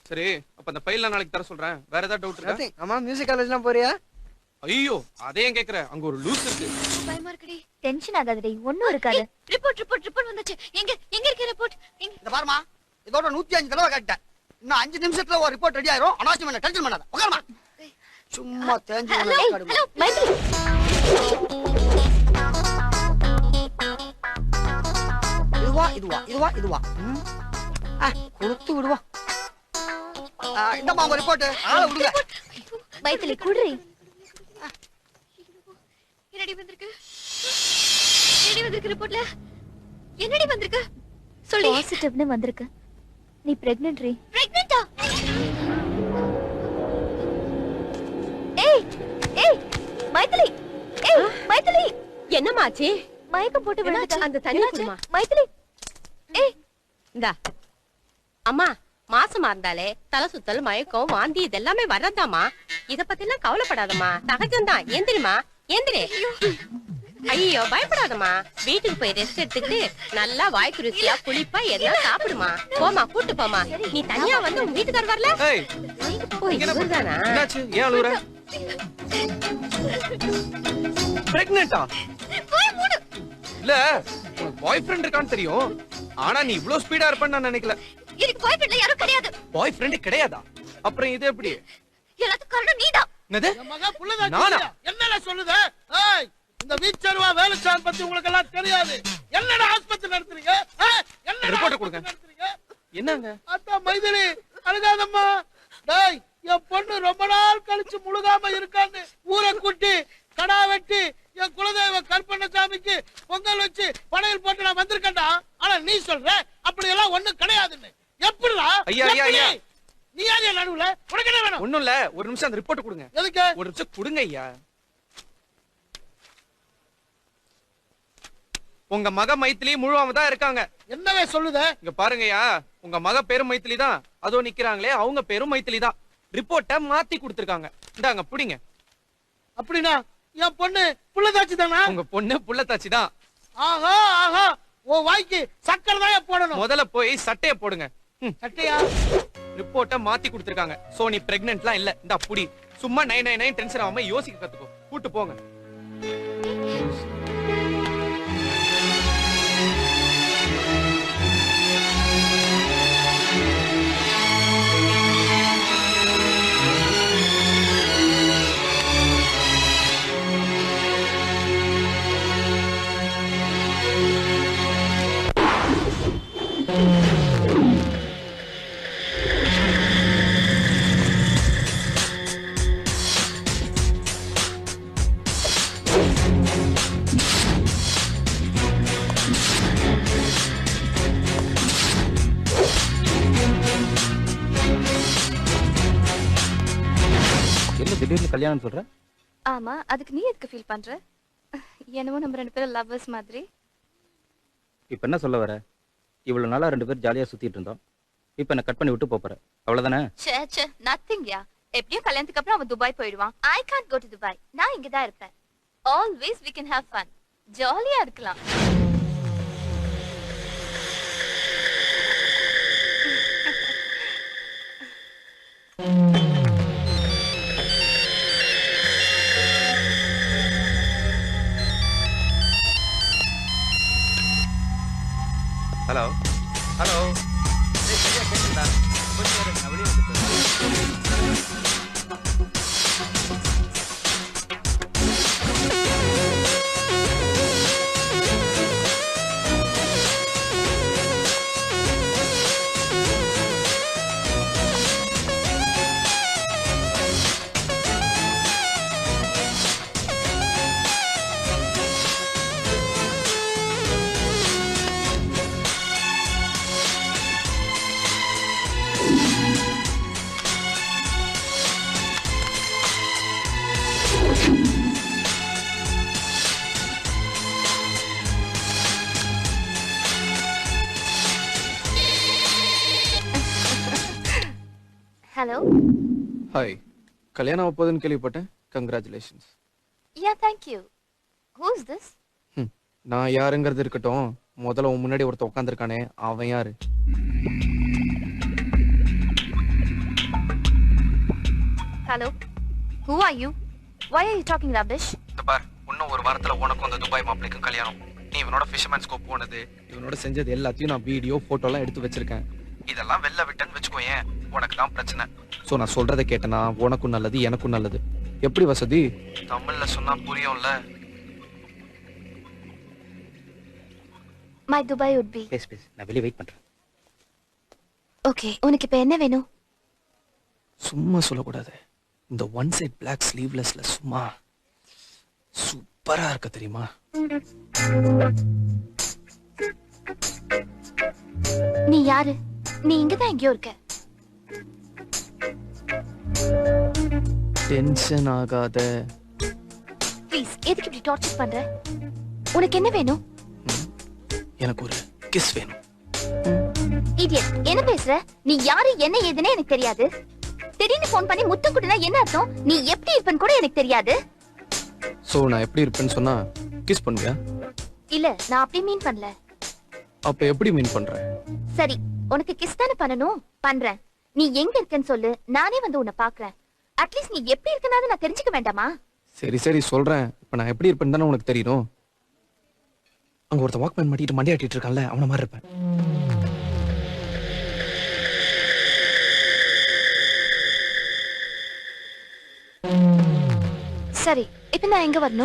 சரி, அப்ப அந்த ஃபைல்ல நாளைக்கு தர சொல்றேன். வேற ஏதாவது டவுட் இருக்கா? அம்மா மியூசிக் காலேஜ்லாம் போறியா? ஐயோ, அதே ஏன் கேக்குற? அங்க ஒரு லூஸ் இருக்கு. பயமா இருக்குடி. டென்ஷன் ஆகாதடி, ஒண்ணும் இருக்காது. ரிப்போர்ட் வந்துச்சு. எங்க இருக்கு ரிப்போர்ட்? இந்த பாருமா, இதோட 105 தடவை கேட்டேன். இன்னும் 5 நிமிஷத்துல ஒரு ரிப்போர்ட் ரெடி ஆயிரும். அனாவசியம் என்ன டென்ஷன் பண்ணாத. உட்காருமா. சும்மா தேஞ்சு ஹலோ மைத்ரி. இதுவா கொடுத்து விடுவா. இந்தம்மா உங்க ரிப்போர்ட். ஆளை விடுங்க. மைத்ரி குடுறி. என்னடி வந்திருக்கு? ரிப்போர்ட்ல என்னடி வந்திருக்கு? சொல்லு. பாசிட்டிவ்னு வந்திருக்கு. நீ பிரெக்னன்ட் ரீ. பிரெக்னன்ட்டா? ஏய் மைத்ரி. மைத்ரி என்னமாச்சு? மயக்கம் போட்டு விழுந்துட்டா. அந்த தண்ணி குடுமா. மைத்ரி இந்தா. அம்மா மாசமா இருந்தாலே தலை சுத்தல், மயக்கம், வாந்தி இதெல்லாமே வர்றதாமா. இத பத்தி எல்லாம் கவலைப்படாதம்மா, சகஜம்தான். ஏந்திரிமா, ஏந்திரி. ஐயோ பயப்படாதம்மா. வீட்டுக்கு போய் ரெஸ்ட் எடுத்துட்டு நல்லா வாய்க்கு ருசியா புளிப்பா எதனா சாப்பிடுமா. போமா, கூட்டு போமா. நீ தனியா வந்து உங்க வீட்டுக்காரர் வரல? ஏய், இவர்தானா? என்னாச்சு? ஏன் அழுகுற? பிரெக்னன்ட்டா? இல்ல, உனக்கு பாய் ஃப்ரெண்ட் இருக்கான்னு தெரியும். ஆனா நீ இவ்ளோ ஸ்பீடா இருப்பேன்னு நான் நினைக்கல. எனக்கு பாய் ஃப்ரெண்ட்ல யாரும் கிடையாது. பாய் ஃப்ரெண்ட் கிடையாதா? அப்புறம் இது எப்படி? எல்லாத்துக்கும் காரணம் நீதான். என்னது? மகா புள்ளதா நானா? என்னடா சொல்லுது? ஏய், இந்த வீச்சர்வா வேலுச்சான் பத்தி உங்களுக்கு எல்லாம் தெரியாது. என்னடா ஆஸ்பத்திரி நடத்துறீங்க? என்ன ரிப்போர்ட் கொடுங்க. என்னங்க? அத்தா மைதிலி அழுகாதம்மா. டேய், என் பொண்ணு ரொம்ப நாள் கழிச்சு முழுகாம இருக்கான்னு ஊரை கூட்டி கடா வெட்டி என் குலதெய்வ கற்பண்ணசாமிக்கு பொங்கல் வச்சு படையல் போட்டு நான் வந்திருக்கேன்டா. ஆனா நீ சொல்ற அப்படி எல்லாம் ஒண்ணும் கிடையாதுன்னு. எப்படிடா? ஐயா. நீ யாரு நடுவுல? உனக்கு என்ன வேணும்? ஒண்ணும் இல்ல, ஒரு நிமிஷம் அந்த ரிப்போர்ட் கொடுங்க. எதுக்கு? ஒரு நிமிஷம் கொடுங்க ஐயா. உங்க மக மைத்திலி முழுவாம தான் இருக்காங்க. என்னவே சொல்லுத? இங்க பாருங்கய்யா, உங்க மக பேரும் மைத்திலி தான். அதோ நிக்கிறாங்களே அவங்க பேரும் மைத்திலி தான். ரிப்போர்ட்ட மாத்தி கொடுத்திருக்காங்க. இந்தாங்க புடிங்க. அப்படின்னா என் பொண்ணு புள்ளதாச்சி தானா? உங்க பொண்ணு புள்ளத்தாச்சி தான். ஆஹா, ஓ வாய்க்கு சக்கரை தான் போடணும். முதல்ல போய் சட்டைய போடுங்க. சட்டையா? ரிப்போர்ட்ட மாத்தி கொடுத்திருக்காங்க. சோ நீ பிரெக்னன்ட்லாம் இல்ல. இந்தா புடி. சும்மா 999 டென்ஷன் ஆகாம யோசிக்க கத்துக்கோ. கூட்டு போங்க. திடீர்னு கல்யாணம் சொல்ற? ஆமா, அதுக்கு நீ எதுக்கு ஃபீல் பண்ற? என்னமோ நம்ம ரெண்டு பேரும் லவ்வர்ஸ் மாதிரி. இப்ப என்ன சொல்ல வர? இவ்வளவு நாளா ரெண்டு பேரும் ஜாலியா சுத்திட்டு இருந்தோம். இப்ப என்ன கட் பண்ணி விட்டு போற அவ்வளவுதானே? ச்சே நத்திங் யா. எப்படியும் கல்யாணத்துக்கு அப்புறம் அவன் துபாய் போயிடுவான். I can't go to Dubai. நான் இங்க தான் இருப்பேன். Always we can have fun. ஜாலியா இருக்கலாம். Hello hello. சரியா கேட்டுடா. கொஞ்சம் நேரம் நான் வெளியே வந்துட்டேன். ஹலோ. ஹாய். கல்யாணம் ஆகப்போகுதுன்னு கேள்விப்பட்டேன். Congratulations. Yeah, thank you. Who's this? நான் யாருங்கிறது இருக்கட்டும். முதல்ல உன் முன்னாடி ஒருத்தன் உட்காந்துருக்கானே, அவன் யாரு? Hello. Who are you? Why are you talking rubbish? இந்த பார், இன்னும் ஒரு வாரத்துல உனக்கும் அந்த துபாய் மாப்பிளைக்கும் கல்யாணம். நீ இவனோட ஃபிஷர்மேன் ஸ்கோப் போனது, இவனோட செஞ்சது எல்லாத்தையும் நான் வீடியோ போட்டோலாம் எடுத்து வச்சிருக்கேன். இதெல்லாம் வெளில விட்டேன்னு வச்சுக்கோயேன், உனக்கு தான் பிரச்சனை. சோ நான் சொல்றதை கேட்டனா உனக்கும் நல்லது, எனக்கும் நல்லது. எப்படி வசதி? தமிழ்ல சொன்னா புரியும்ல. My Dubai would be. Please நான் வெளியே வெயிட் பண்றேன். Okay, உனக்கு இப்ப என்ன வேணும்? சும்மா சொல்லக்கூடாது. இந்த ஒன் சைட் பிளாக் ஸ்லீவ்லெஸ்ல சும்மா சூப்பரா இருக்க தெரியுமா? நீ யாரு? நீ இங்கதான் எங்கேயோ இருக்க. டென்ஷன் ஆகாத. ப்ளீஸ், எதுக்கு இப்படி டார்ச்சர் பண்ற? உனக்கு என்ன வேணும்? எனக்கு ஒரு கிஸ் வேணும். இடியட், என்ன பேசுற? நீ யாரு, என்ன ஏதுன்னு எனக்கு தெரியாது. திடீர்னு போன் பண்ணி முத்தம் குடுனா என்ன அர்த்தம்? நீ எப்படி இருப்பன்னு கூட எனக்கு தெரியாது. சோ நான் எப்படி இருப்பேன்னு சொன்னா கிஸ் பண்ணுவியா? இல்ல, நான் அப்படி மீன் பண்ணல. அப்ப எப்படி மீன் பண்ற? சரி, உனக்கு கிஸ் தானே பண்ணணும், பண்றேன். நீ எங்க இருக்கன்னு சொல்லு, நானே வந்து உன்னை பாக்குறேன். அட்லீஸ்ட் நீ எப்படி இருக்கனாவது நான் தெரிஞ்சுக்க வேண்டாமா? சரி சரி சொல்றேன். இப்ப நான் எப்படி இருப்பேன்னு தானே உனக்கு தெரியணும். அங்க ஒருத்த வாக்மேன் மாட்டிட்டு மண்டையாட்டிட்டு இருக்கான்ல, அவன மாதிரி இருப்பேன். சரி, இப்ப நான் எங்க வரணும்?